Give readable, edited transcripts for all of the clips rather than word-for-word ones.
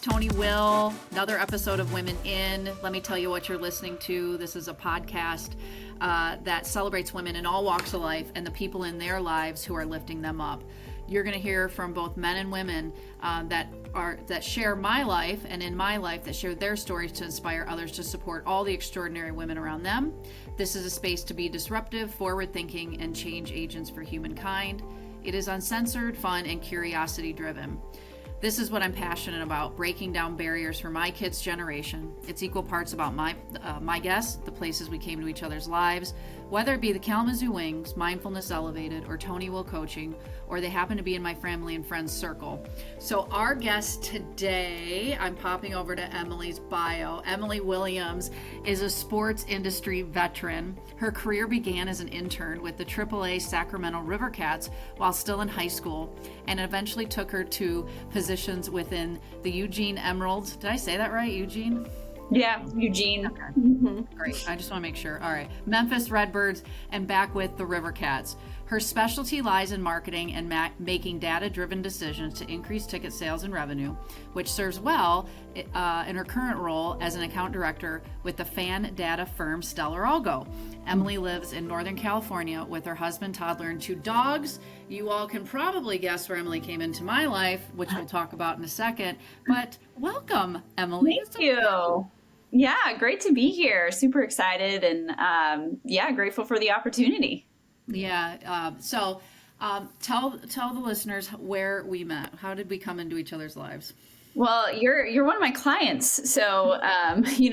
Tony Will, another episode of Women In. Let me tell you what you're listening to. This is a podcast that celebrates women in all walks of life and the people in their lives who are lifting them up. You're going to hear from both men and women that share my life and in my life that share their stories to inspire others to support all the extraordinary women around them. This is a space to be disruptive, forward-thinking, and change agents for humankind. It is uncensored, fun, and curiosity-driven. This is what I'm passionate about, breaking down barriers for my kids' generation. It's equal parts about my guests, the places we came to each other's lives, whether it be the Kalamazoo Wings, Mindfulness Elevated, or Tony Will Coaching, or they happen to be in my family and friends circle. So our guest today, I'm popping over to Emily's bio. Emily Williams is a sports industry veteran. Her career began as an intern with the Triple-A Sacramento River Cats while still in high school, and eventually took her to positions within the Eugene Emeralds. Did I say that right, Eugene? Yeah, Eugene. Okay. Great. I just want to make sure. All right. Memphis Redbirds and back with the River Cats. Her specialty lies in marketing and making data-driven decisions to increase ticket sales and revenue, which serves well in her current role as an account director with the fan data firm StellarAlgo. Emily lives in Northern California with her husband, toddler, and 2 dogs. You all can probably guess where Emily came into my life, which we'll talk about in a second. But welcome, Emily. Thank you. Yeah, great to be here. Super excited and grateful for the opportunity. Yeah. So tell the listeners where we met. How did we come into each other's lives? Well, you're one of my clients. So,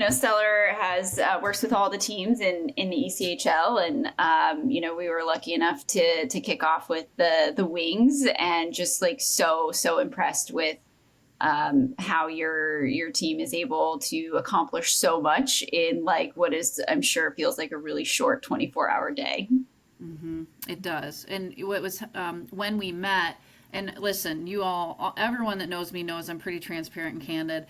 Stellar has works with all the teams in the ECHL, and we were lucky enough to kick off with the Wings, and just like so impressed with how your team is able to accomplish so much in like what is, I'm sure, feels like a really short 24-hour day. Mm-hmm. It does. And it was when we met, and listen, you all, everyone that knows me knows I'm pretty transparent and candid.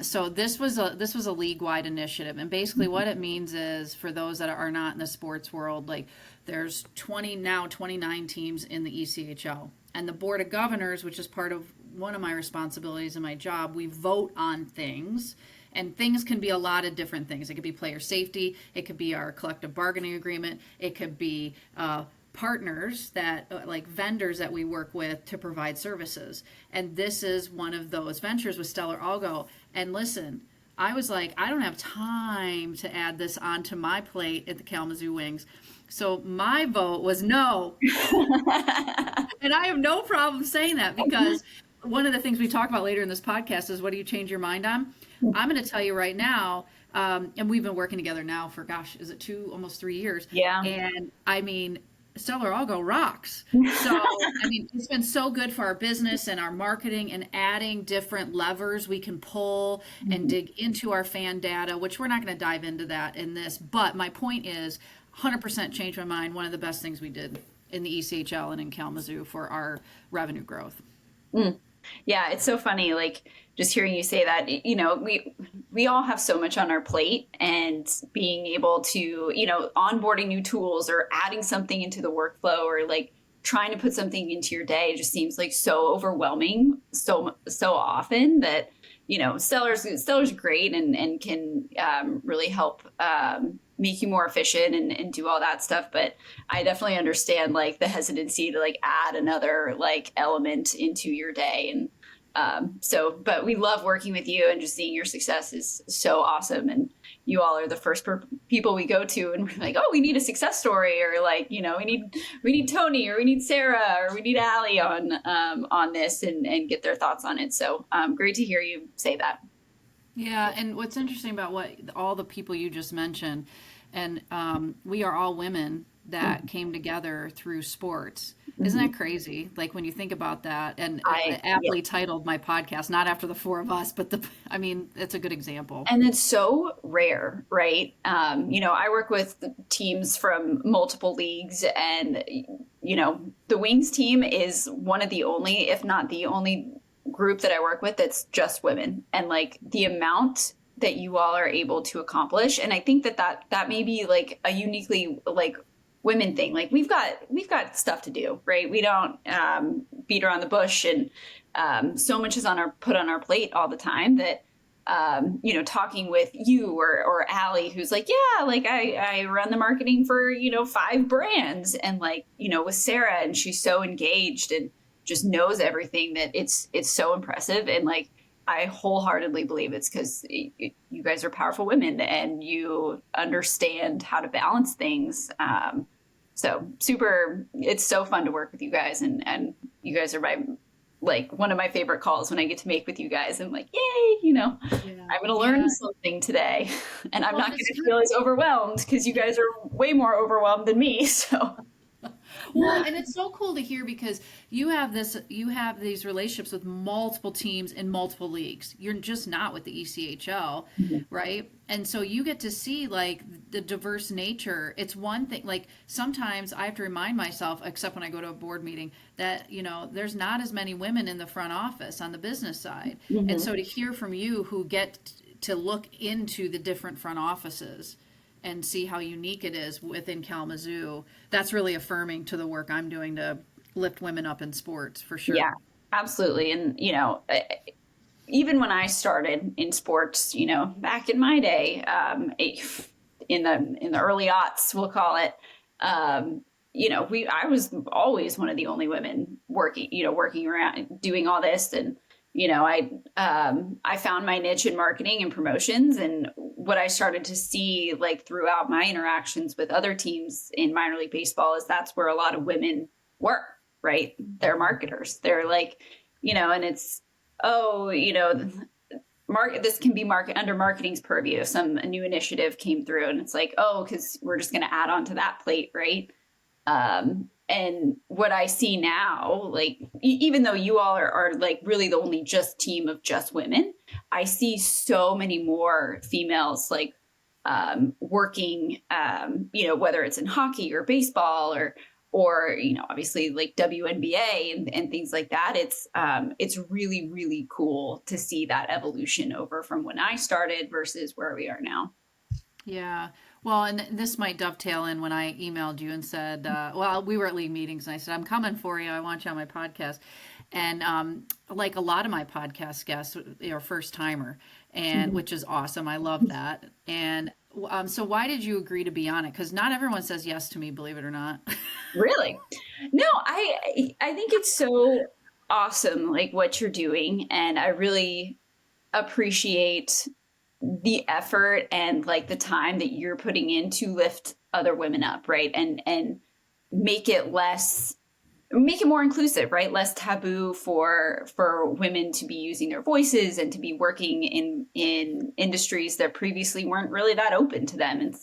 So this was a league-wide initiative, and basically what it means is, for those that are not in the sports world, like there's 29 teams in the ECHL, and the Board of Governors, which is part of one of my responsibilities in my job, we vote on things. And things can be a lot of different things. It could be player safety. It could be our collective bargaining agreement. It could be partners that, like vendors that we work with to provide services. And this is one of those ventures with StellarAlgo. And listen, I was like, I don't have time to add this onto my plate at the Kalamazoo Wings. So my vote was no. And I have no problem saying that, because one of the things we talk about later in this podcast is, what do you change your mind on? I'm going to tell you right now, and we've been working together now for, is it almost 3 years? Yeah. And I mean, StellarAlgo rocks. So, I mean, it's been so good for our business and our marketing, and adding different levers we can pull and dig into our fan data, which we're not going to dive into that in this. But my point is, 100% changed my mind. One of the best things we did in the ECHL and in Kalamazoo for our revenue growth. Yeah, it's so funny, like just hearing you say that. We all have so much on our plate, and being able to, onboarding new tools or adding something into the workflow, or like trying to put something into your day, just seems like so overwhelming so often that, Stellar's great and can really help make you more efficient and do all that stuff. But I definitely understand like the hesitancy to like add another like element into your day. And but we love working with you, and just seeing your success is so awesome. And you all are the first people we go to, and we're like, oh, we need a success story, or like, we need Tony, or we need Sarah, or we need Allie on this, and get their thoughts on it. So great to hear you say that. Yeah, and what's interesting about all the people you just mentioned, and we are all women that came together through sports. Isn't that crazy? Like when you think about that, and I aptly titled my podcast, not after the 4 of us, but it's a good example. And it's so rare, right? I work with teams from multiple leagues, and, the Wings team is one of the only, if not the only group that I work with that's just women, and like the amount that you all are able to accomplish. And I think that may be like a uniquely like women thing. Like we've got stuff to do, right? We don't beat around the bush, and so much is put on our plate all the time that, talking with you or Allie, who's like, yeah, like I run the marketing for, 5 brands, and like, with Sarah, and she's so engaged and just knows everything, that it's so impressive. And like, I wholeheartedly believe it's because you guys are powerful women and you understand how to balance things. So it's so fun to work with you guys, and you guys are one of my favorite calls when I get to make with you guys. I'm like, yay, I'm going to learn something today, and I'm not going to feel as overwhelmed because you guys are way more overwhelmed than me. So. Well, and it's so cool to hear because you have these relationships with multiple teams in multiple leagues. You're just not with the ECHL, right? And so you get to see like the diverse nature. It's one thing, like sometimes I have to remind myself, except when I go to a board meeting, that, there's not as many women in the front office on the business side. And so to hear from you who get to look into the different front offices and see how unique it is within Kalamazoo, that's really affirming to the work I'm doing to lift women up in sports, for sure. Yeah, absolutely. And, even when I started in sports, back in my day, in the early aughts, we'll call it, I was always one of the only women working around doing all this. And, I found my niche in marketing and promotions. And what I started to see, like throughout my interactions with other teams in minor league baseball, is that's where a lot of women work, right? They're marketers. They're like, and it's, this can be under marketing's purview. A new initiative came through, and it's like, because we're just going to add on to that plate, right? And what I see now, like, even though you all are like really the only just team of just women, I see so many more females like working, whether it's in hockey or baseball or obviously like WNBA and things like that. It's really, really cool to see that evolution over from when I started versus where we are now. Yeah. Well, and this might dovetail in when I emailed you and said, we were at league meetings, and I said, I'm coming for you. I want you on my podcast. And like a lot of my podcast guests are first timer, and which is awesome. I love that. And so why did you agree to be on it? Because not everyone says yes to me, believe it or not. Really? No, I think it's so awesome, like what you're doing. And I really appreciate the effort and like the time that you're putting in to lift other women up, right? And make it more inclusive, right? Less taboo for women to be using their voices and to be working in industries that previously weren't really that open to them. And,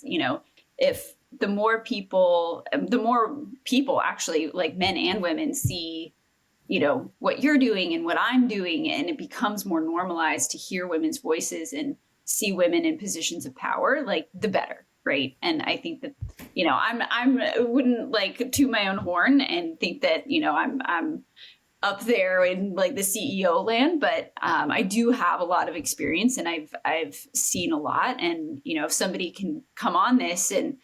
if the more people actually, like men and women, see, what you're doing and what I'm doing, and it becomes more normalized to hear women's voices and see women in positions of power, like the better. Right. And I think that, I wouldn't like toot my own horn and think that, I'm up there in like the CEO land, but I do have a lot of experience, and I've seen a lot. And, if somebody can come on this and,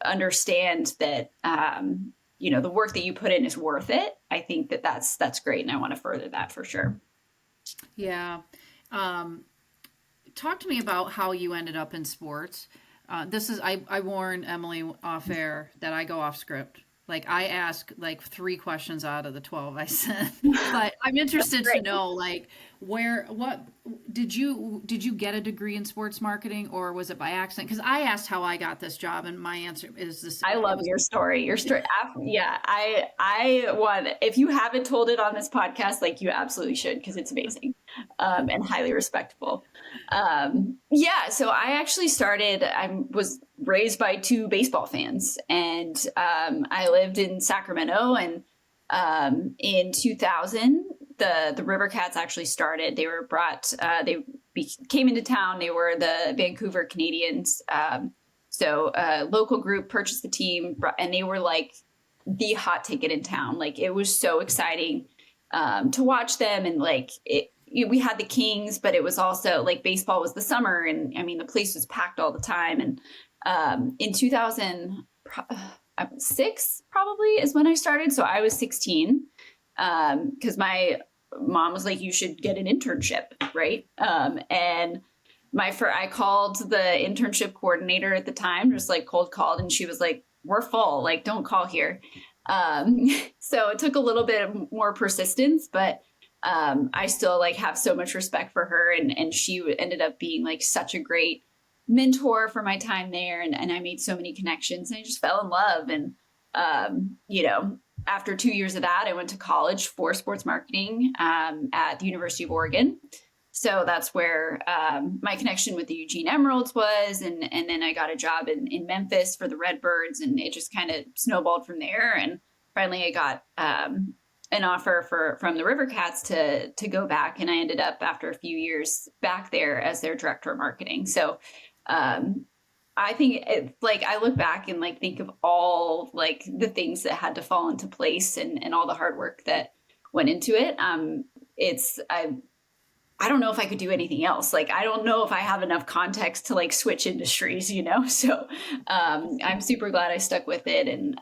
understand that, the work that you put in is worth it, I think that that's great. And I want to further that for sure. Yeah. Talk to me about how you ended up in sports. I warned Emily off air that I go off script. Like I ask like 3 questions out of the 12 I sent, but I'm interested to know like what did you get a degree in sports marketing, or was it by accident? Because I asked how I got this job, and my answer is this. I love your story. Yeah, I want, if you haven't told it on this podcast, like you absolutely should, because it's amazing and highly respectable. So I actually I was raised by 2 baseball fans, and I lived in Sacramento, and in 2000, the River Cats actually started. They were brought, came into town. They were the Vancouver Canadians. So a local group purchased the team, and they were like the hot ticket in town. Like it was so exciting to watch them, and like we had the Kings, but it was also like baseball was the summer, and I mean the place was packed all the time. And in 2006 probably is when I started. So I was 16 because my mom was like, you should get an internship, right? And I called the internship coordinator at the time, just like cold called, and she was like, we're full, like, don't call here. So it took a little bit more persistence, but I still like have so much respect for her, and she ended up being like such a great mentor for my time there. And I made so many connections, and I just fell in love. And, after 2 years of that, I went to college for sports marketing, at the University of Oregon. So that's where, my connection with the Eugene Emeralds was. And then I got a job in Memphis for the Redbirds, and it just kind of snowballed from there. And finally I got, an offer from the River Cats to go back. And I ended up, after a few years, back there as their director of marketing. So, I think I look back and like think of all like the things that had to fall into place, and all the hard work that went into it. I don't know if I could do anything else. Like, I don't know if I have enough context to like switch industries, So, I'm super glad I stuck with it, and,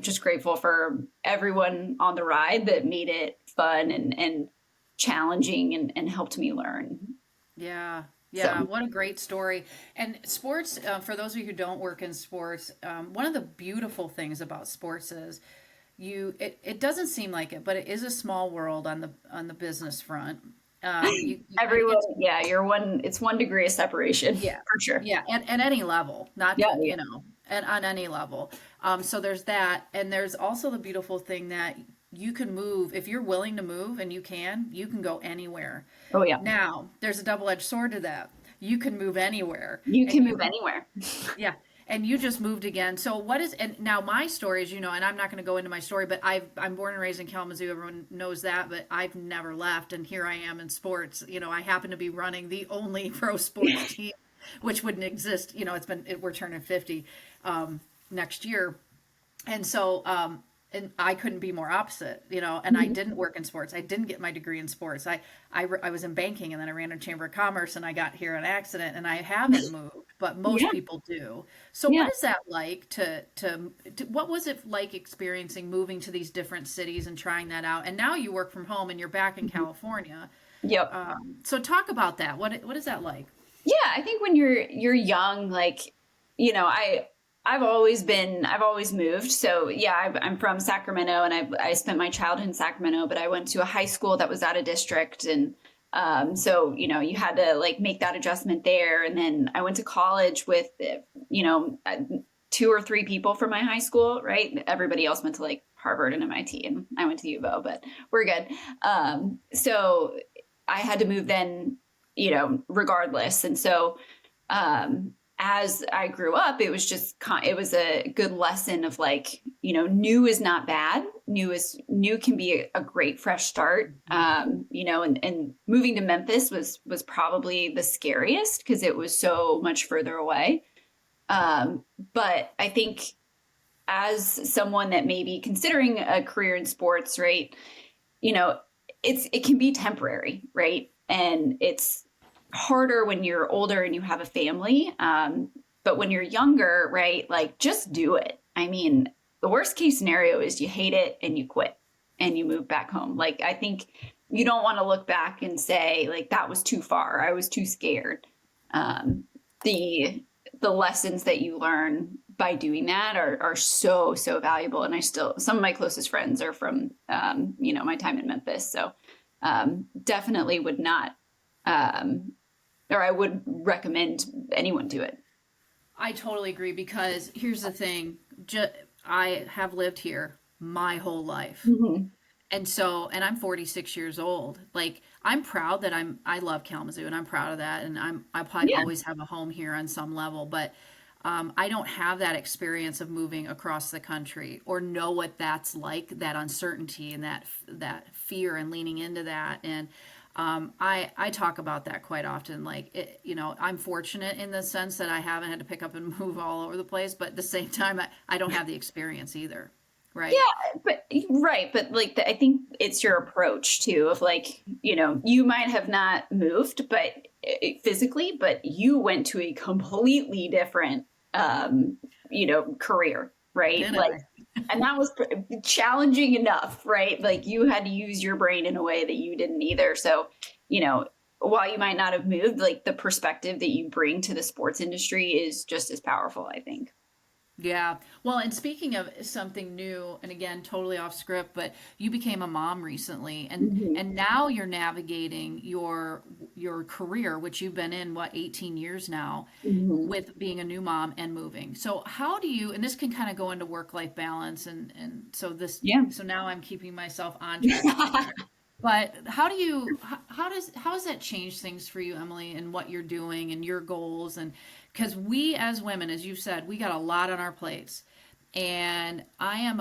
just grateful for everyone on the ride that made it fun and challenging and helped me learn. Yeah. Yeah, what a great story. And sports, for those of you who don't work in sports, one of the beautiful things about sports is it doesn't seem like it, but it is a small world on the business front. Everyone, it's 1 degree of separation. Yeah, for sure. Yeah, at any level, not, and on any level. So there's that. And there's also the beautiful thing that you can move if you're willing to move, and you can go anywhere. Oh yeah. Now there's a double-edged sword to that. You can move anywhere. You can move anywhere. Yeah. And you just moved again. So and now my story is, and I'm not going to go into my story, but I'm born and raised in Kalamazoo. Everyone knows that, but I've never left. And here I am in sports. I happen to be running the only pro sports team, which wouldn't exist. We're turning 50 next year. And so, and I couldn't be more opposite, and I didn't work in sports. I didn't get my degree in sports. I was in banking, and then I ran a chamber of commerce, and I got here in an accident, and I haven't moved, but most people do. So what is that like what was it like experiencing moving to these different cities and trying that out? And now you work from home and you're back in California. Yep. So talk about that. What is that like? Yeah, I think when you're young, like, I've always moved. So yeah, I'm from Sacramento, and I spent my childhood in Sacramento, but I went to a high school that was out of district. And, so, you had to like make that adjustment there. And then I went to college with, 2 or 3 people from my high school, right? Everybody else went to like Harvard and MIT, and I went to U of O, but we're good. So I had to move then, regardless. And so, as I grew up, it was a good lesson of like, new is not bad. New can be a great fresh start. And moving to Memphis was probably the scariest because it was so much further away. But I think as someone that may be considering a career in sports, right, it can be temporary, right? And it's harder when you're older and you have a family. But when you're younger, right, like just do it. I mean, the worst case scenario is you hate it and you quit and you move back home. Like, I think you don't want to look back and say like, that was too far. I was too scared. The lessons that you learn by doing that are so, so valuable. And some of my closest friends are from, my time in Memphis. So, definitely would not, or I would recommend anyone do it. I totally agree, because here's the thing. I have lived here my whole life. Mm-hmm. And I'm 46 years old. Like, I'm proud that I love Kalamazoo, and I'm proud of that. And I probably always have a home here on some level, but I don't have that experience of moving across the country or know what that's like, that uncertainty and that fear and leaning into that. And I talk about that quite often. Like, I'm fortunate in the sense that I haven't had to pick up and move all over the place, but at the same time, I don't have the experience either. Right. Yeah, but like, I think it's your approach too, of like, you might have not moved, but physically, but you went to a completely different, career, right? And that was challenging enough, right? Like you had to use your brain in a way that you didn't either. So, while you might not have moved, like the perspective that you bring to the sports industry is just as powerful, I think. Yeah. Well, and speaking of something new, and again, totally off script, but you became a mom recently, and Mhm. now you're navigating your career, which you've been in, what, 18 years now, Mhm. with being a new mom and moving. So how do you, and this can kind of go into work-life balance, and Yeah. so now I'm keeping myself on track. But how do you how does that change things for you, Emily, and what you're doing and your goals? And because we as women, as you said, we got a lot on our plates. And I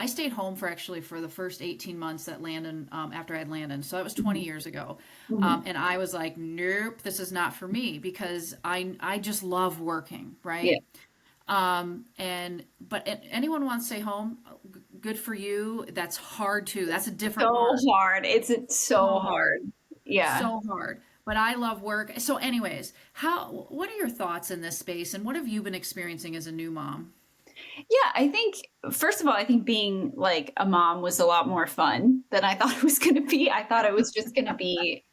stayed home for actually for the first 18 months that Landon after I had Landon. So that was 20 years ago. Mhm. And I was like, nope, this is not for me because I just love working, Yeah. right? But anyone wants to stay home, good for you. That's hard too. That's a different So hard. hard. It's so So hard. hard. Yeah. So hard. But I love work. So anyways, what are your thoughts in this space and what have you been experiencing as a new mom? Yeah, I think first of all, I think being like a mom was a lot more fun than I thought it was going to be. I thought it was just going to be,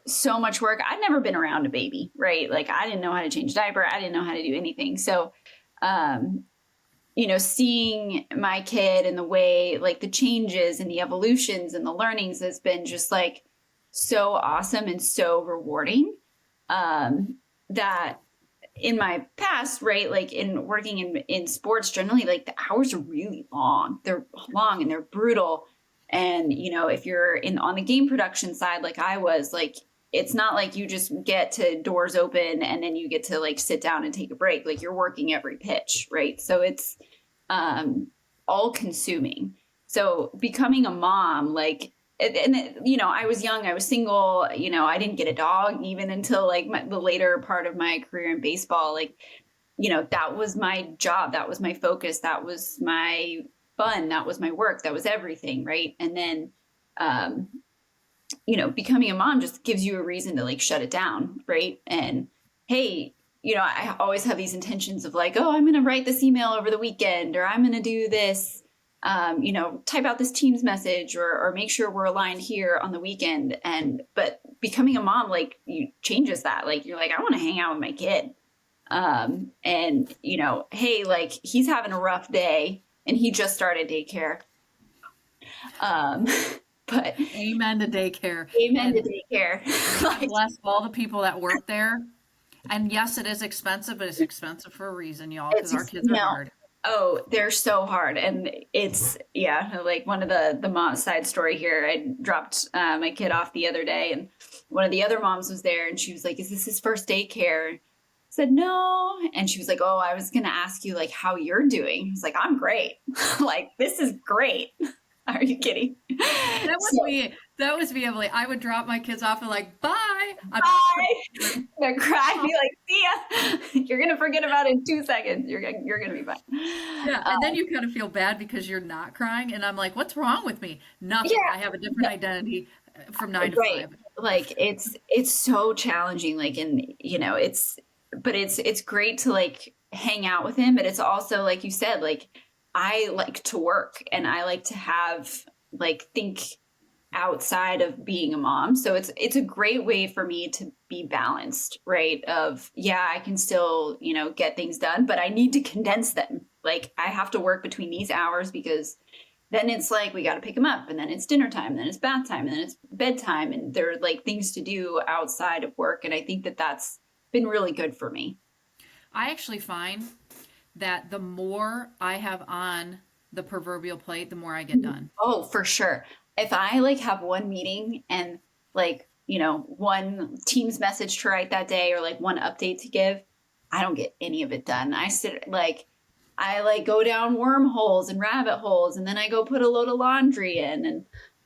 so much work. I'd never been around a baby, right? Like I didn't know how to change a diaper. I didn't know how to do anything. So, um, seeing my kid and the way like the changes and the evolutions and the learnings has been just like so awesome and so rewarding. That in my past, right, like in working in sports generally, like the hours are really long. They're long and they're brutal. And if you're in on the game production side, like I was, like it's not like you just get to doors open and then you get to like sit down and take a break. Like you're working every pitch, right? So it's um, all consuming. So becoming a mom, like, I was young, I was single, I didn't get a dog even until like the later part of my career in baseball. Like, that was my job, that was my focus, that was my fun, that was my work, that was everything, right? And then, um, becoming a mom just gives you a reason to like shut it down, right? And hey, I always have these intentions of like, oh, I'm going to write this email over the weekend, or I'm going to do this, type out this Teams message, or make sure we're aligned here on the weekend. But becoming a mom, like, you changes that. Like, you're like, I want to hang out with my kid. And, hey, like, he's having a rough day and he just started daycare. Um, but Amen to daycare. amen to And daycare. God Like, bless all the people that work there. And yes, it is expensive, but it's expensive for a reason, y'all, it's because our just, kids are hard. oh, they're so hard. And it's, yeah, like one of the mom side story here. I dropped my kid off the other day, and one of the other moms was there, and she was like, is this his first daycare? I said, no. And she was like, oh, I was going to ask you like how you're doing. I was like, I'm great. Like, this is great. Are you kidding? That was So, me. That was me, Emily. I would drop my kids off and like, bye. I'm bye. They're crying, be like, see ya. You're going to forget about it in 2 seconds. You're going to be fine. Yeah, and then you kind of feel bad because you're not crying, and I'm like, what's wrong with me? Nothing. I Yeah. have a different identity from 9 to 5. Right. Like it's so challenging, like, and but it's great to like hang out with him, but it's also like you said, like I like to work and I like to have like think outside of being a mom. So it's a great way for me to be balanced, right? Of, yeah, I can still, get things done, but I need to condense them. Like I have to work between these hours because then it's like we got to pick them up, and then it's dinner time, and then it's bath time, and then it's bedtime, and there are like things to do outside of work. And I think that that's been really good for me. I actually find that the more I have on the proverbial plate, the more I get done. Oh, for sure. If I like have one meeting and like, one Teams message to write that day or like one update to give, I don't get any of it done. I like go down wormholes and rabbit holes, and then I go put a load of laundry in,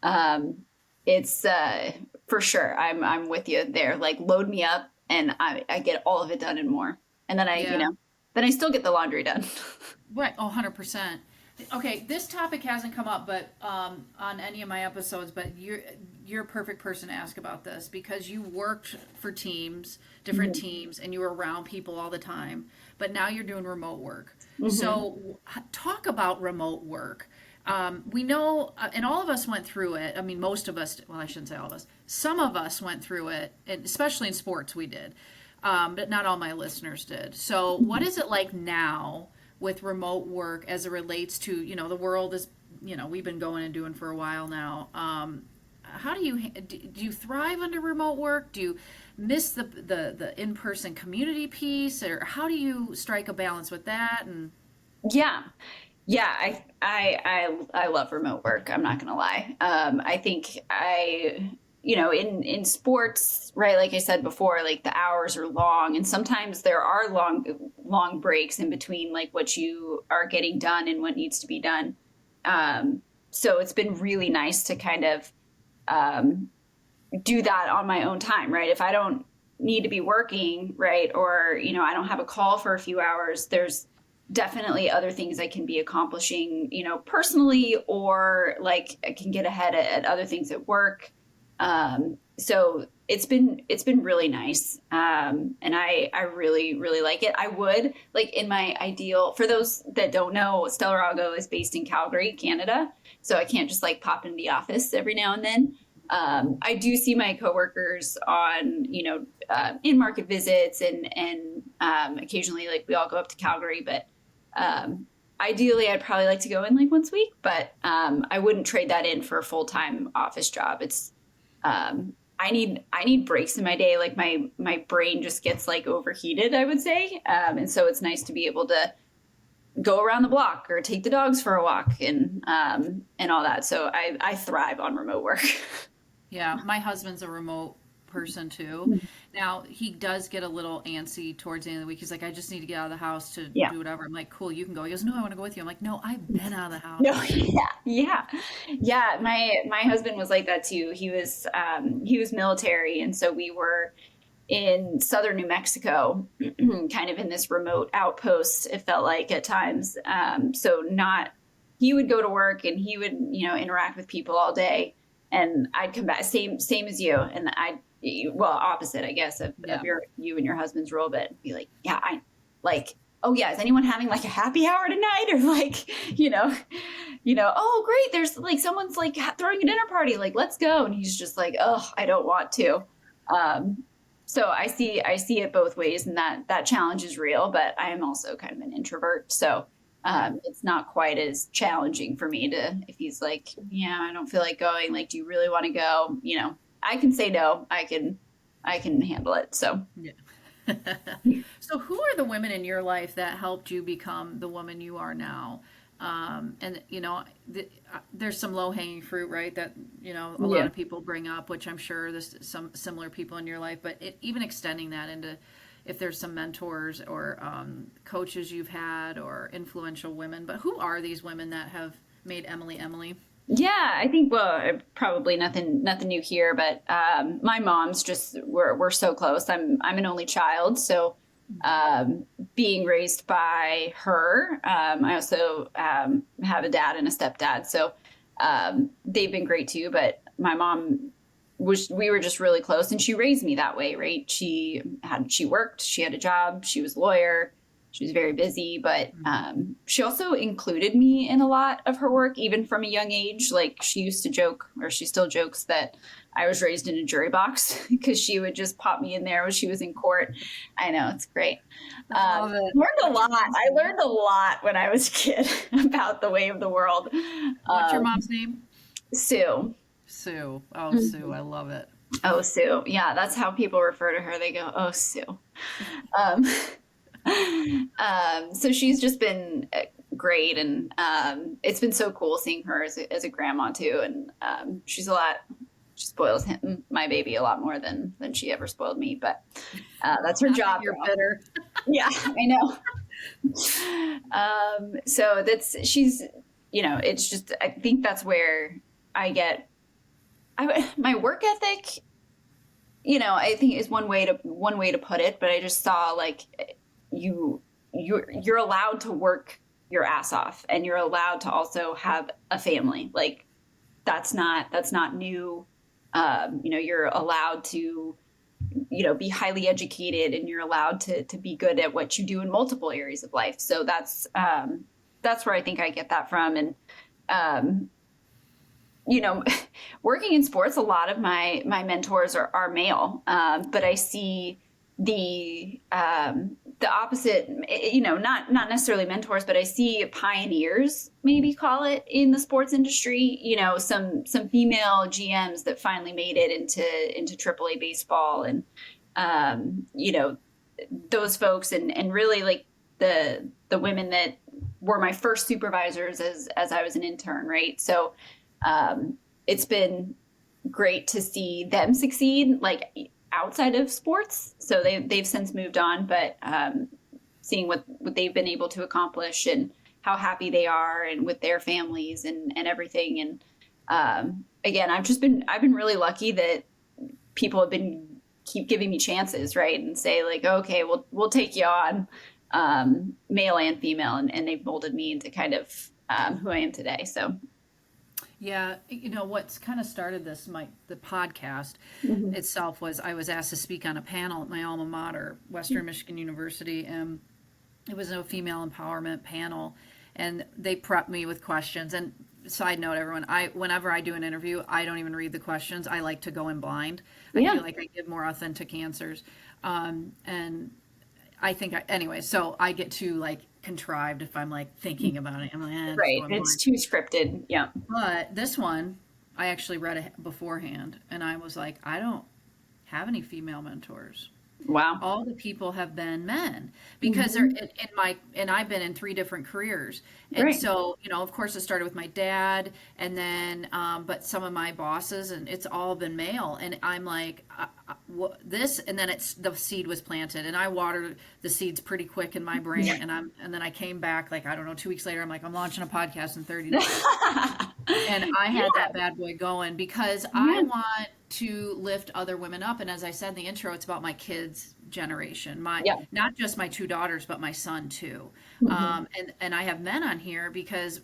and it's for sure. I'm with you there. Like load me up and I get all of it done and more. And then Yeah. then I still get the laundry done. Right. Oh, 100%. Okay, this topic hasn't come up, but on any of my episodes. But you're a perfect person to ask about this because you worked for teams, different Mhm. teams, and you were around people all the time. But now you're doing remote work. Hmm. So, talk about remote work. We know, and all of us went through it. I mean, most of us, well, I shouldn't say all of us, some of us went through it, and especially in sports, we did. But not all my listeners did. So, what is it like now with remote work as it relates to, the world is, we've been going and doing for a while now. How do you thrive under remote work? Do you miss the in-person community piece, or how do you strike a balance with that? And Yeah. Yeah, I love remote work. I'm not gonna lie. I think in sports, right? Like I said before, like the hours are long, and sometimes there are long breaks in between, like what you are getting done and what needs to be done. So it's been really nice to kind of um, do that on my own time, right? If I don't need to be working, right, or I don't have a call for a few hours, there's definitely other things I can be accomplishing, personally, or like I can get ahead at other things at work. So it's been really nice, and I really really like it. I would like in my ideal. For those that don't know, StellarAlgo is based in Calgary, Canada, so I can't just like pop into the office every now and then. I do see my coworkers on, in market visits and occasionally like we all go up to Calgary, but ideally I'd probably like to go in like once a week, but I wouldn't trade that in for a full-time office job. It's I need breaks in my day. Like my brain just gets like overheated, I would say, and so it's nice to be able to go around the block or take the dogs for a walk and all that. So I thrive on remote work. yeah, my husband's a remote person too. Now he does get a little antsy towards the end of the week. He's like, I just need to get out of the house to Yeah. do whatever. I'm like, cool, you can go. He goes, no, I want to go with you. I'm like, no, I've been out of the house. No, yeah. My husband was like that too. He was military, and so we were in southern New Mexico, kind of in this remote outpost. It felt like at times. So not he would go to work and he would interact with people all day, and I'd come back same as you, and I well opposite I guess Yeah. of you and your husband's role, but be like yeah I like oh yeah, is anyone having like a happy hour tonight? Or like, oh great, there's like someone's like throwing a dinner party, like let's go. And he's just like, oh, I don't want to. Um, so I see it both ways, and that challenge is real, but I am also kind of an introvert. So it's not quite as challenging for me to, if he's like, yeah, I don't feel like going, like, do you really want to go? I can say no. I can handle it. So Yeah. So, who are the women in your life that helped you become the woman you are now? And there's some low hanging fruit, right? That a lot yeah. of people bring up, which I'm sure there's some similar people in your life. But even extending that into if there's some mentors or coaches you've had or influential women. But who are these women that have made Emily Emily? Yeah, I think probably nothing new here, but my mom's just we're so close. I'm an only child, so being raised by her, I also have a dad and a stepdad, so they've been great too. But my mom we were just really close, and she raised me that way, right? She worked, she had a job, she was a lawyer. She was very busy, but she also included me in a lot of her work, even from a young age. Like she used to joke, or she still jokes, that I was raised in a jury box because she would just pop me in there when she was in court. I know, it's great. I love it. Learned a lot. I learned a lot when I was a kid about the way of the world. What's your Um, mom's name? Sue. Sue. Oh, Sue, I love it. Oh, Sue. Yeah, that's how people refer to her. They go, oh, Sue. Um, so she's just been great, and it's been so cool seeing her as a grandma too. And she spoils my baby a lot more than she ever spoiled me. But that's her Not that job you're now. bitter. Yeah, I know. So she's, it's just, I think that's where I get my work ethic. I think is one way to put it. But I just saw like you're allowed to work your ass off, and you're allowed to also have a family. Like that's not new. You're allowed to be highly educated, and you're allowed to be good at what you do in multiple areas of life. So that's where I think I get that from. And, working in sports, a lot of my mentors are male, but I see the opposite, not necessarily mentors, but I see pioneers, maybe call it, in the sports industry, some female GMs that finally made it into Triple-A baseball, and, those folks, and really like the women that were my first supervisors as I was an intern. Right. So, it's been great to see them succeed, like outside of sports. So they've since moved on, but seeing what they've been able to accomplish and how happy they are, and with their families and everything. And again, I've been really lucky that people have keep giving me chances, right? And say like, okay, we'll take you on, male and female. And they've molded me into kind of who I am today. So. Yeah, what's kind of started the podcast itself was I was asked to speak on a panel at my alma mater, Western Michigan University, and it was a female empowerment panel, and they prepped me with questions. And side note, everyone, whenever I do an interview, I don't even read the questions. I like to go in blind. I feel like I give more authentic answers, and I think anyway. So I get too like contrived if I'm like thinking about it. I'm like, right. It's too scripted. Yeah. But this one, I actually read it beforehand, and I was like, I don't have any female mentors. Wow. All the people have been men, because they're and I've been in 3 different careers. And right. So, of course it started with my dad, and then, but some of my bosses, and it's all been male. And I'm like, this, and then the seed was planted, and I watered the seeds pretty quick in my brain. And then I came back, like, I don't know, 2 weeks later, I'm like, I'm launching a podcast in 30 days. And I had that bad boy going, because I want to lift other women up. And as I said in the intro, it's about my kids' generation, not just my 2 daughters, but my son too. And I have men on here because,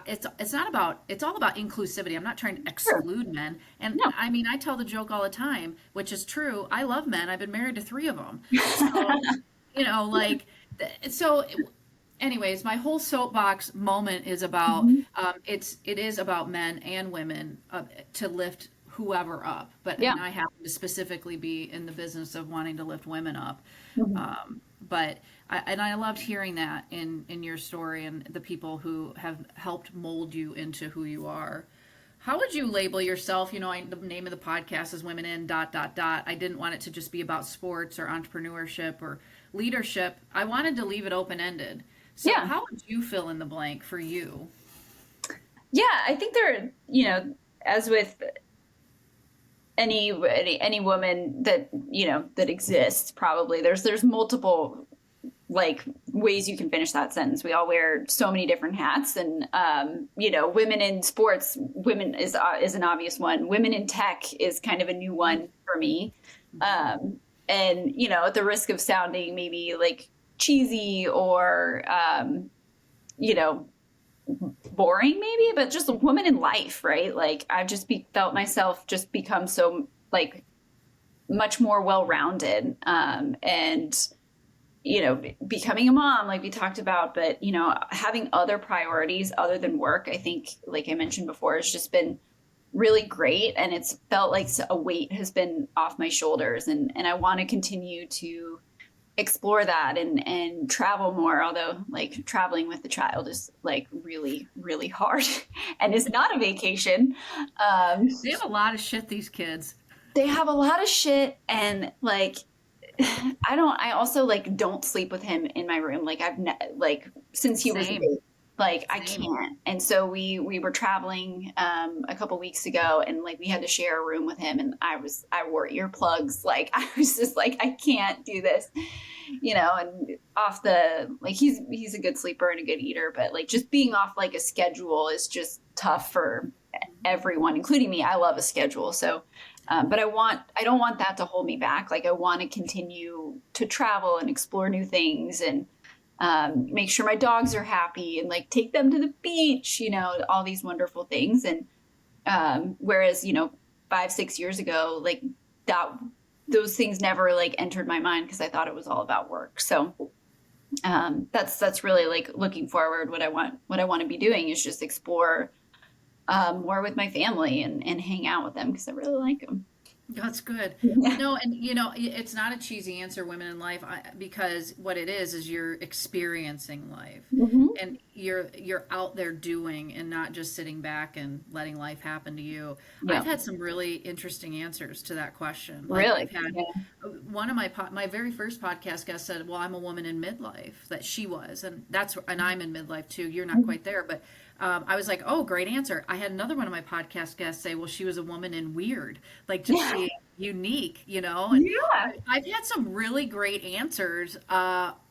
it's all about inclusivity. I'm not trying to exclude men. And I mean, I tell the joke all the time, which is true. I love men. I've been married to 3 of them. So, anyways, my whole soapbox moment is about, it is about men and women to lift whoever up, but and I happen to specifically be in the business of wanting to lift women up. But I loved hearing that in your story, and the people who have helped mold you into who you are. How would you label yourself? The name of the podcast is Women in ... I didn't want it to just be about sports or entrepreneurship or leadership. I wanted to leave it open-ended. So how would you fill in the blank for you? Yeah, I think there, as with any woman that that exists, probably there's multiple like ways you can finish that sentence. We all wear so many different hats, and women in sports, women is an obvious one. Women in tech is kind of a new one for me, and at the risk of sounding maybe like cheesy or boring maybe, but just a woman in life, right? Like I've just felt myself just become so like much more well-rounded, and becoming a mom, like we talked about, but having other priorities other than work, I think, like I mentioned before, has just been really great, and it's felt like a weight has been off my shoulders, and I want to continue to explore that and travel more, although like traveling with the child is like really, really hard and it's not a vacation. They have a lot of shit, these kids. They have a lot of shit, and like I also like don't sleep with him in my room. Like since he was a baby. Like I can't. And so we were traveling a couple weeks ago, and like we had to share a room with him, and I wore earplugs. Like I was just like, I can't do this, and off the, like he's a good sleeper and a good eater, but like just being off like a schedule is just tough for everyone, including me. I love a schedule. So but I don't want that to hold me back. Like I want to continue to travel and explore new things, and make sure my dogs are happy, and like take them to the beach, all these wonderful things. And whereas 5-6 years ago, like that those things never like entered my mind because I thought it was all about work. So that's really like looking forward. What I want to be doing is just explore more with my family and hang out with them because I really like them. That's good. Yeah. No, and it's not a cheesy answer, women in life, because what it is you're experiencing life, Hmm. and you're out there doing, and not just sitting back and letting life happen to you. I've Yeah. had some really interesting answers to that question. Like Really. I've had Yeah. one of my very first podcast guest said, "Well, I'm a woman in midlife," that she was, and I'm in midlife too. You're not quite there, but I was like, "Oh, great answer." I had another one of my podcast guests say, "Well, she was a woman in weird," like just Yeah. being unique, and Yeah. I've had some really great answers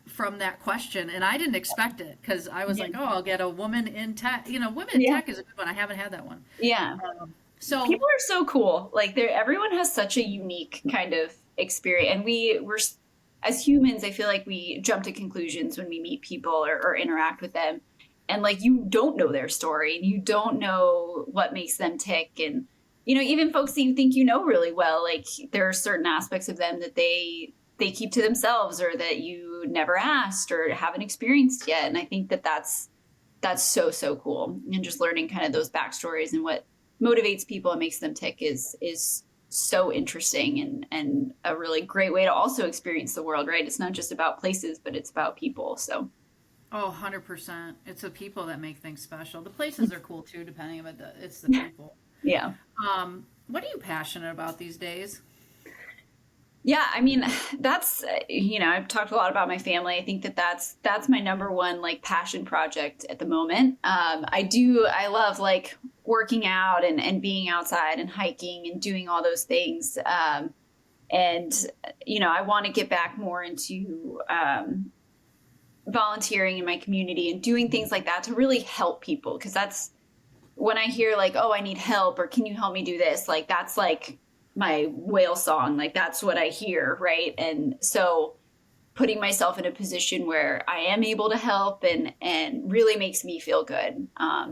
from that question, and I didn't expect it because I was Yeah. like, "Oh, I'll get a woman in tech." Women in Yeah. tech is a good one. I haven't had that one. Yeah. So, People are so cool. Like everyone has such a unique kind of experience, and we're as humans, I feel like we jump to conclusions when we meet people or interact with them, and like you don't know their story, and you don't know what makes them tick, and even folks that you think you know really well, like there are certain aspects of them that they keep to themselves or that you never asked or haven't experienced yet, and I think that's so cool, and just learning kind of those backstories and what motivates people and makes them tick is so interesting and a really great way to also experience the world, right? It's not just about places, but it's about people. So oh, 100%. It's the people that make things special. The places are cool too, depending, but it's the people. yeah. What are you passionate about these days? Yeah, I mean, that's I've talked a lot about my family. I think that's my number one like passion project at the moment. I love like working out and being outside and hiking and doing all those things. And I want to get back more into volunteering in my community and doing things like that to really help people, because that's when I hear like, oh, I need help, or can you help me do this? Like that's like my whale song, like that's what I hear, right? And so putting myself in a position where I am able to help and really makes me feel good.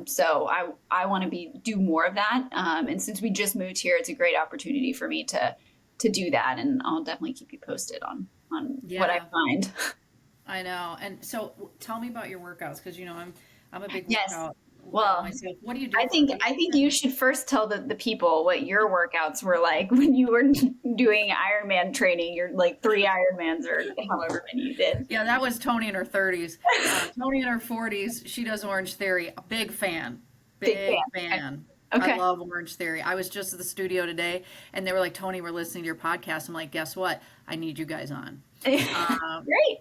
So I want to do more of that. And since we just moved here, it's a great opportunity for me to do that. And I'll definitely keep you posted on what I Yeah, find. I know. And so tell me about your workouts, because I'm a big Yes. workout gal Well, myself. What do you do I for what think do I you think do? you should first tell the people what your workouts were like when you were doing Ironman training. You're like 3 Ironmans or however many you did. Yeah, that was Tony in her 30s. Tony in her 40s, she does Orange Theory. A big fan. Big Big fan. fan. I Okay. love Orange Theory. I was just at the studio today, and they were like, "Tony, we're listening to your podcast." I'm like, "Guess what? I need you guys on." Great.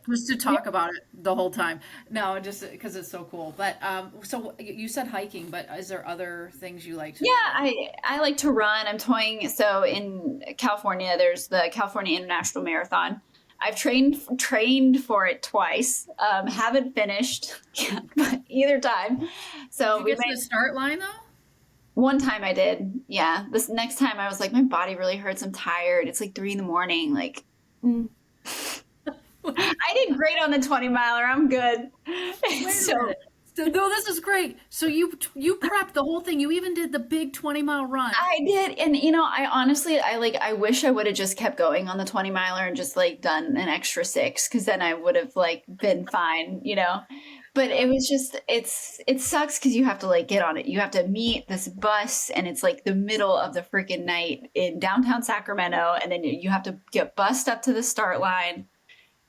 Just to talk about it the whole time. No, just because it's so cool. But so you said hiking, but is there other things you like to Yeah, do? I like to run. I'm toying. So in California, there's the California International Marathon. I've trained for it twice. Haven't finished either time. Did So you we get to might. the start line though? One time I did. Yeah. This next time I was like, my body really hurts. I'm tired. It's like 3 a.m. Like, mm. I did great on the 20 miler. I'm good. Wait a So minute. So, no, this is great. So you prepped the whole thing. You even did the big 20-mile run. I did. And, I honestly, I wish I would have just kept going on the 20 miler and just like done an extra 6, because then I would have like been fine. But it was just, it sucks because you have to like get on it. You have to meet this bus, and it's like the middle of the freaking night in downtown Sacramento. And then you have to get bussed up to the start line.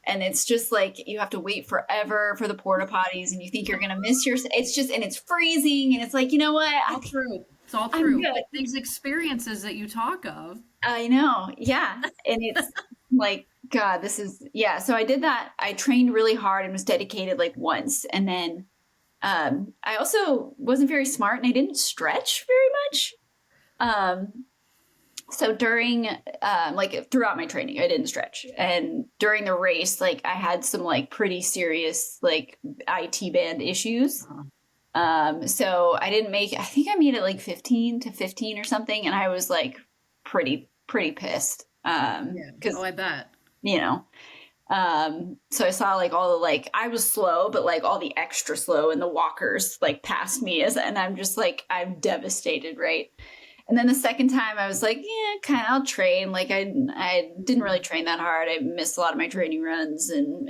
And it's just like you have to wait forever for the porta potties, and you think you're going to miss it's just, and it's freezing. And it's like, you know what? All true. It's all I'm true. good. But these experiences that you talk of. I know. Yeah. And it's like, God, this is, yeah. So I did that. I trained really hard and was dedicated like once. And then I also wasn't very smart, and I didn't stretch very much. So during, like throughout my training, I didn't stretch. And during the race, like I had some like pretty serious like IT band issues. So I didn't I think I made it like 15 to 15 or something. And I was like pretty pissed. Yeah. Cause Oh, I bet. you know, so I saw like all the, like, I was slow, but like all the extra slow and the walkers like passed me and I'm just like, I'm devastated. Right. And then the second time I was like, yeah, kind of, I'll train. Like I didn't really train that hard. I missed a lot of my training runs, and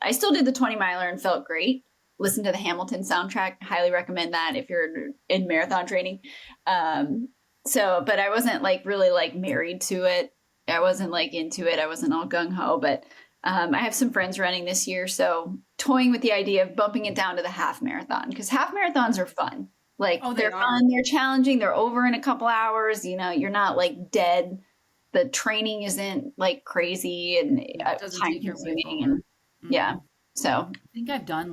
I still did the 20 miler and felt great. Listen to the Hamilton soundtrack. Highly recommend that if you're in marathon training. But I wasn't like really like married to it. I wasn't like into it. I wasn't all gung ho, but I have some friends running this year. So toying with the idea of bumping it down to the half marathon, because half marathons are fun. Like they're fun, they're challenging, they're over in a couple hours, you know, you're not like dead. The training isn't like crazy and time consuming. And yeah. So I think I've done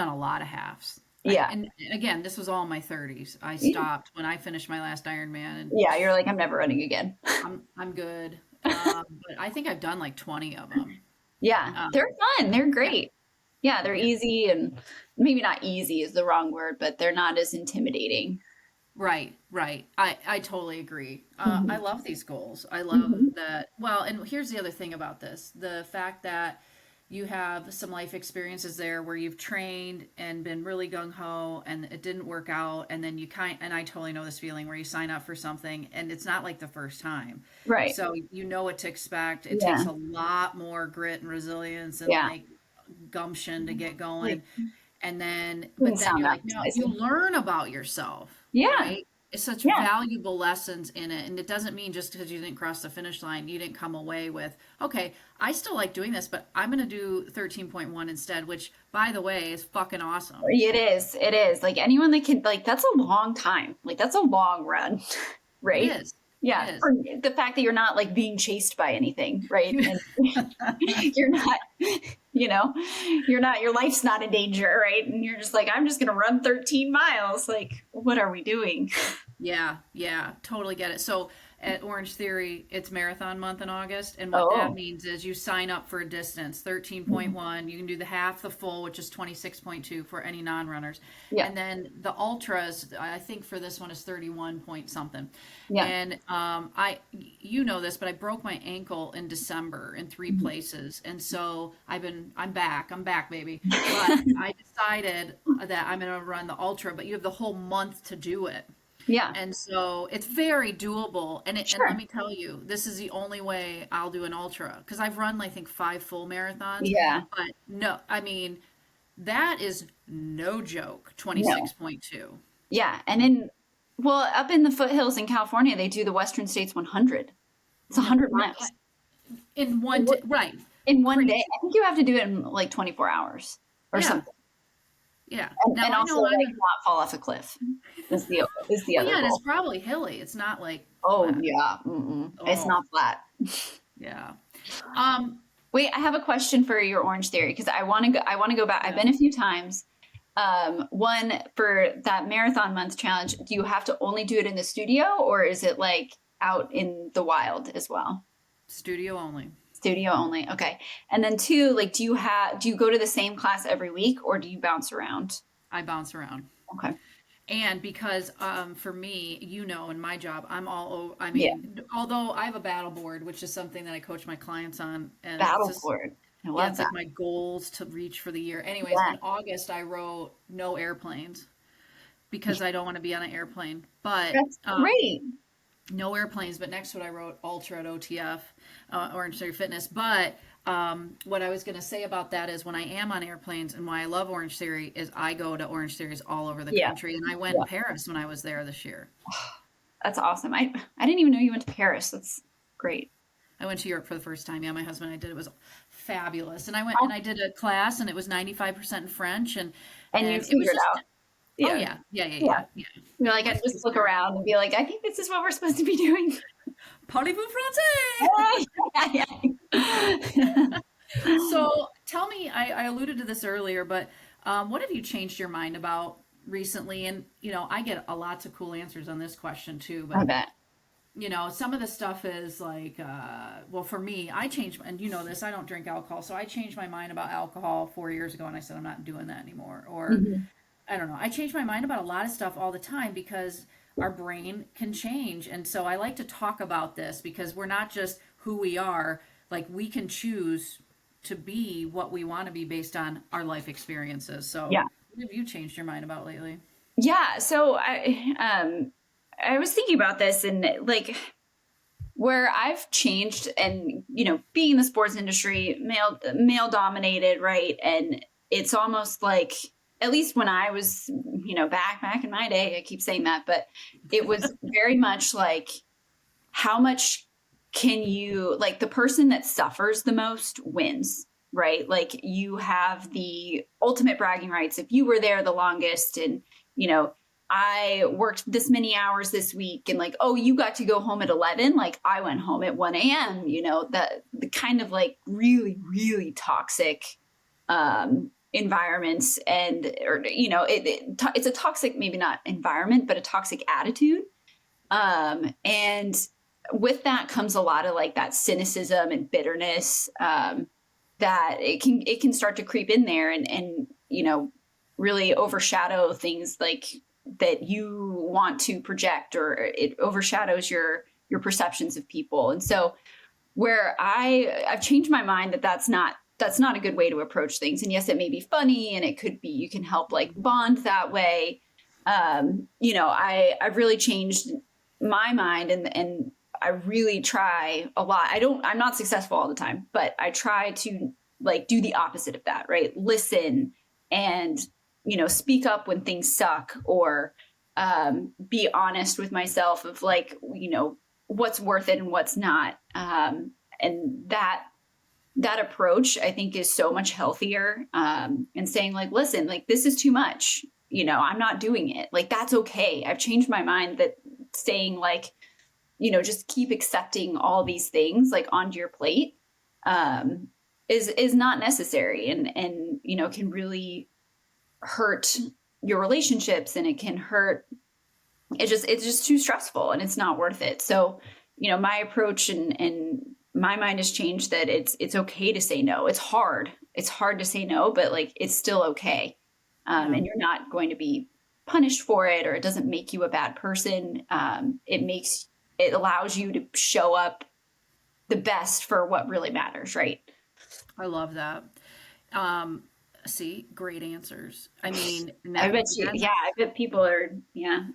a lot of halves. Yeah. And again, this was all in my 30s. I stopped when I finished my last Ironman. And yeah, you're like, I'm never running again. I'm good. But I think I've done like 20 of them. Yeah, they're fun. They're great. Yeah, they're easy, and maybe not easy is the wrong word, but they're not as intimidating. Right. I totally agree. I love these goals. I love that. Well, and here's the other thing about this. The fact that you have some life experiences there where you've trained and been really gung-ho and it didn't work out, and then and I totally know this feeling where you sign up for something and it's not like the first time. Right. So you know what to expect. It takes a lot more grit and resilience and like gumption to get going. And then you're like, no, you learn about yourself. Yeah. Right? It's such valuable lessons in it. And it doesn't mean just because you didn't cross the finish line, you didn't come away with, okay, I still like doing this, but I'm going to do 13.1 instead, which, by the way, is fucking awesome. It is. It is. Like anyone that can, like, that's a long time. Like, that's a long run, right? It is. Yeah. For the fact that you're not like being chased by anything, right? And you're not, you know, your life's not in danger, right? And you're just like, I'm just going to run 13 miles. Like, what are we doing? Yeah. Totally get it. So at Orange Theory, it's marathon month in August. And what that means is you sign up for a distance, 13.1. You can do the half, the full, which is 26.2 for any non-runners. Yeah. And then the ultras, I think for this one is 31 point something. Yeah. And you know this, but I broke my ankle in December in 3 places. And so I'm back, baby. But I decided that I'm going to run the ultra, but you have the whole month to do it. Yeah. And so it's very doable. And let me tell you, this is the only way I'll do an ultra, because I've run, I think, 5 full marathons. Yeah. But no, I mean, that is no joke, 26.2. No. Yeah. And up in the foothills in California, they do the Western States 100. It's 100 miles. In one day, right. In one day. I think you have to do it in like 24 hours or something. Yeah. And also like not fall off a cliff is the other yeah, goal. And it's probably hilly. It's not like flat. Yeah. It's not flat. Yeah. Wait, I have a question for your Orange Theory, because I want to go back. I've been a few times. One, for that marathon month challenge, do you have to only do it in the studio, or is it like out in the wild as well? Studio only. Studio only. Okay. And then 2, like, do you go to the same class every week, or do you bounce around? I bounce around. Okay. And because for me, in my job, I'm all over. I mean, although I have a battle board, which is something that I coach my clients on. And battle board. I love it's that. like my goals to reach for the year. Anyways, in August, I wrote no airplanes because I don't want to be on an airplane. But that's great. No airplanes, but next to it I wrote ultra at OTF, Orange Theory Fitness. But what I was going to say about that is when I am on airplanes, and why I love Orange Theory is I go to Orange Theories all over the country. And I went to Paris when I was there this year. That's awesome. I didn't even know you went to Paris. That's great. I went to Europe for the first time. Yeah, my husband and I did. It was fabulous. And I went and I did a class, and it was 95% in French. And you figured it out. Yeah. Oh, yeah. You're like, I just look around and be like, I think this is what we're supposed to be doing. Parlez-vous français? So tell me, I alluded to this earlier, but what have you changed your mind about recently? And, I get lots of cool answers on this question too. But, I bet. Some of the stuff is like, well, for me, I changed, and this, I don't drink alcohol. So I changed my mind about alcohol 4 years ago, and I said, I'm not doing that anymore. Or I don't know. I change my mind about a lot of stuff all the time because our brain can change. And so I like to talk about this because we're not just who we are. Like, we can choose to be what we want to be based on our life experiences. So what have you changed your mind about lately? Yeah. So I I was thinking about this, and like where I've changed, and being in the sports industry, male dominated, right? And it's almost like, at least when I was, back in my day, I keep saying that, but it was very much like, how much can you, like, the person that suffers the most wins, right? Like, you have the ultimate bragging rights if you were there the longest, and I worked this many hours this week, and like, oh, you got to go home at 11. Like, I went home at 1 a.m. That the kind of like really, really toxic environments, it's a toxic, maybe not environment, but a toxic attitude. And with that comes a lot of like that cynicism and bitterness, that it can start to creep in there and really overshadow things like that you want to project, or it overshadows your perceptions of people. And so where I've changed my mind that's not a good way to approach things. And yes, it may be funny, and it could be, you can help like bond that way. I've really changed my mind, and I really try a lot. I'm not successful all the time, but I try to like do the opposite of that, right? Listen and, speak up when things suck, or be honest with myself of like, what's worth it and what's not. And that approach, I think, is so much healthier. And saying like, listen, like, this is too much, I'm not doing it. Like, that's okay. I've changed my mind that saying like, just keep accepting all these things like onto your plate, is not necessary, and can really hurt your relationships, and it can hurt. It's just too stressful, and it's not worth it. So, my approach and my mind has changed, that it's okay to say no. It's hard to say no, but like, it's still okay. And you're not going to be punished for it, or it doesn't make you a bad person. It allows you to show up the best for what really matters, right? I love that. See, great answers. I mean, I bet people are,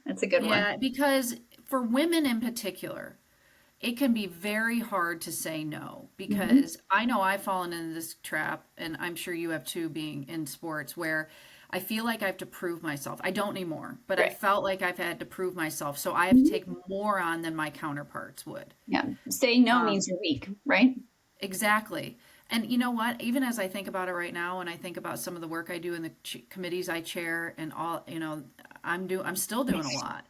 that's a good one. Yeah, because for women in particular, it can be very hard to say no, because I know I've fallen into this trap, and I'm sure you have too, being in sports, where I feel like I have to prove myself. I don't anymore, but right. I felt like I've had to prove myself. So I have to take more on than my counterparts would. Yeah. Saying no means you're weak, right? Exactly. And you know what? Even as I think about it right now, and I think about some of the work I do in the committees I chair and all, I'm still doing a lot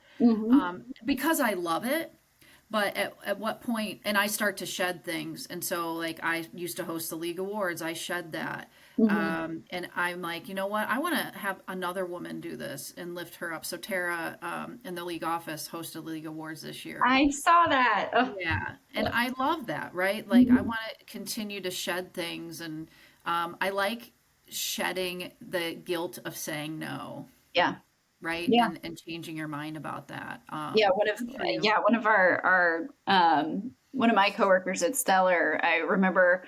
because I love it. But at what point, and I start to shed things. And so like, I used to host the league awards. I shed that. And I'm like, you know what? I want to have another woman do this and lift her up. So Tara, in the league office, hosted league awards this year. I saw that. Oh. Yeah. And I love that, right? Like, I want to continue to shed things. And I like shedding the guilt of saying no. Yeah. Right. Yeah. And changing your mind about that. One of my coworkers at Stellar, I remember,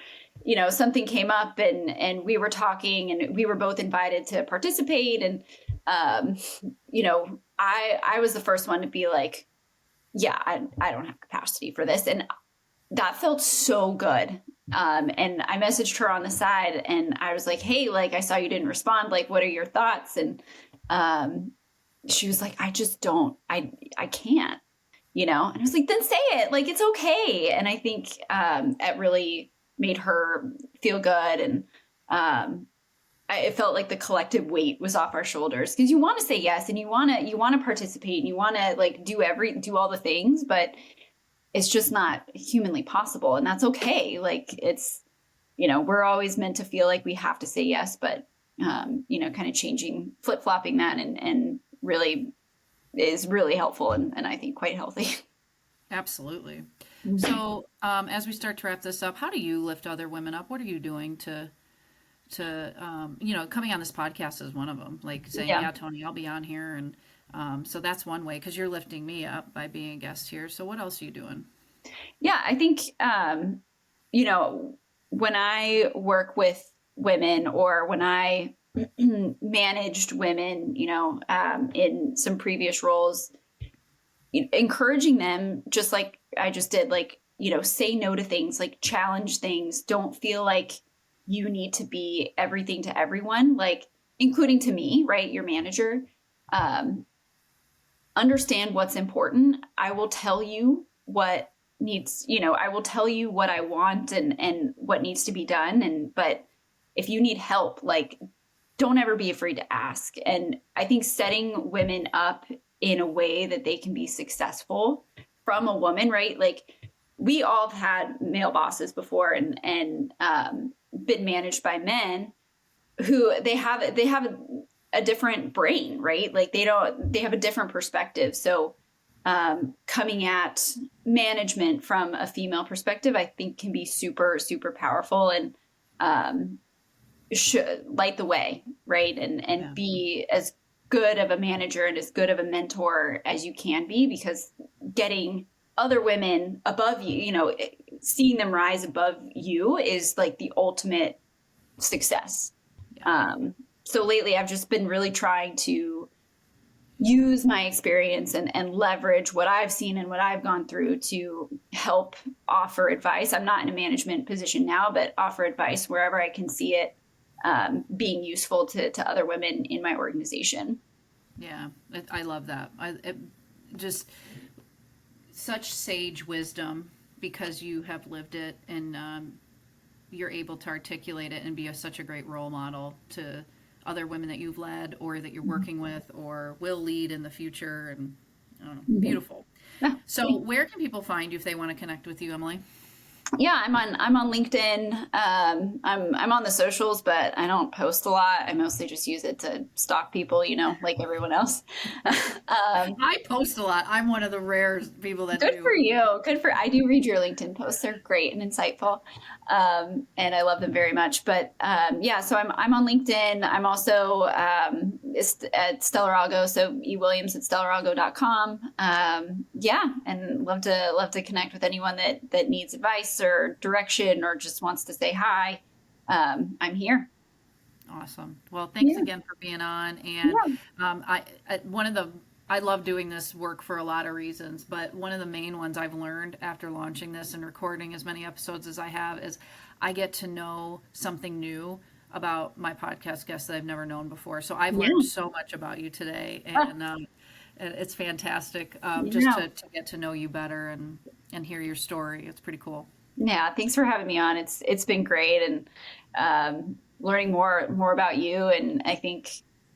something came up, and we were talking, and we were both invited to participate. And, I was the first one to be like, yeah, I don't have capacity for this. And that felt so good. And I messaged her on the side, and I was like, hey, like, I saw you didn't respond. Like, what are your thoughts? And, she was like, I just don't, I can't, and I was like, then say it, like, it's okay. And I think, it really made her feel good. And, it felt like the collective weight was off our shoulders, because you want to say yes, and you want to participate, and you want to like do all the things, but it's just not humanly possible. And that's okay. Like, it's, we're always meant to feel like we have to say yes, but, kind of changing, flip-flopping that, and really is really helpful, and I think quite healthy. Absolutely. So, as we start to wrap this up, how do you lift other women up? What are you doing to coming on this podcast is one of them, like saying, yeah, Tony, I'll be on here. And, so that's one way, because you're lifting me up by being a guest here. So what else are you doing? Yeah, I think, when I work with women, or when I managed women, in some previous roles, encouraging them, just like I just did, like, say no to things, like challenge things. Don't feel like you need to be everything to everyone, like including to me, right? Your manager. Understand what's important. I will tell you what needs, I will tell you what I want and what needs to be done. But if you need help, like, don't ever be afraid to ask. And I think setting women up in a way that they can be successful from a woman, right? Like, we all have had male bosses before and been managed by men who they have a different brain, right? Like they have a different perspective. So coming at management from a female perspective, I think can be super, super powerful and should light the way, right? And be as good of a manager and as good of a mentor as you can be, because getting other women above you, seeing them rise above you is like the ultimate success. So lately I've just been really trying to use my experience and leverage what I've seen and what I've gone through to help offer advice. I'm not in a management position now, but offer advice wherever I can see it being useful to other women in my organization. Yeah, I love that. Just such sage wisdom, because you have lived it and you're able to articulate it and be such a great role model to other women that you've led or that you're working with or will lead in the future. And beautiful. Yeah. So where can people find you if they want to connect with you, Emily? Yeah, I'm on LinkedIn. I'm on the socials, but I don't post a lot. I mostly just use it to stalk people, like everyone else. I post a lot. I'm one of the rare people that Good do. for you. I do read your LinkedIn posts. They're great and insightful. And I love them very much. But so I'm on LinkedIn. I'm also at StellarAlgo, so Williams at StellarAlgo.com. And love to connect with anyone that needs advice or direction or just wants to say hi. I'm here. Awesome. Well, thanks again for being on. And I love doing this work for a lot of reasons, but one of the main ones I've learned after launching this and recording as many episodes as I have is I get to know something new about my podcast guests that I've never known before. So I've learned so much about you today, and it's fantastic to get to know you better and hear your story. It's pretty cool. Yeah, thanks for having me on. It's been great, and learning more about you, and I think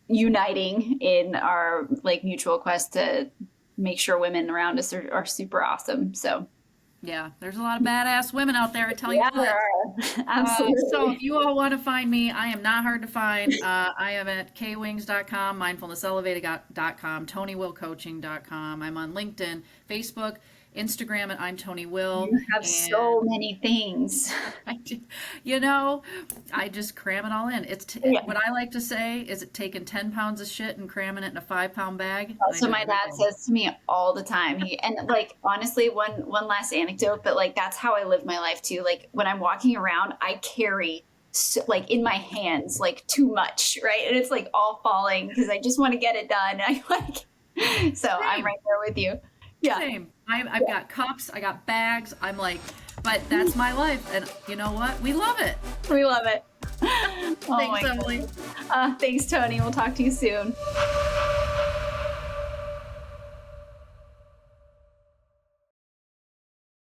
uniting in our mutual quest to make sure women around us are super awesome. So yeah, there's a lot of badass women out there, I tell you. There are. Absolutely. So if you all want to find me, I am not hard to find. I am at kwings.com, mindfulnesselevated.com, TonyWillCoaching.com. I'm on LinkedIn, Facebook, Instagram, and I'm Tony Will. You have so many things. I do. I just cram it all in. What I like to say is it taking 10 pounds of shit and cramming it in a 5-pound bag. So my dad says to me all the time, honestly, one last anecdote, but that's how I live my life too. When I'm walking around, I carry in my hands, too much, right? And it's all falling because I just want to get it done. So Same. I'm right there with you. Yeah. Same. I've got cups, I got bags. I'm but that's my life. And you know what? We love it. We love it. Thanks, Emily. Thanks, Tony. We'll talk to you soon.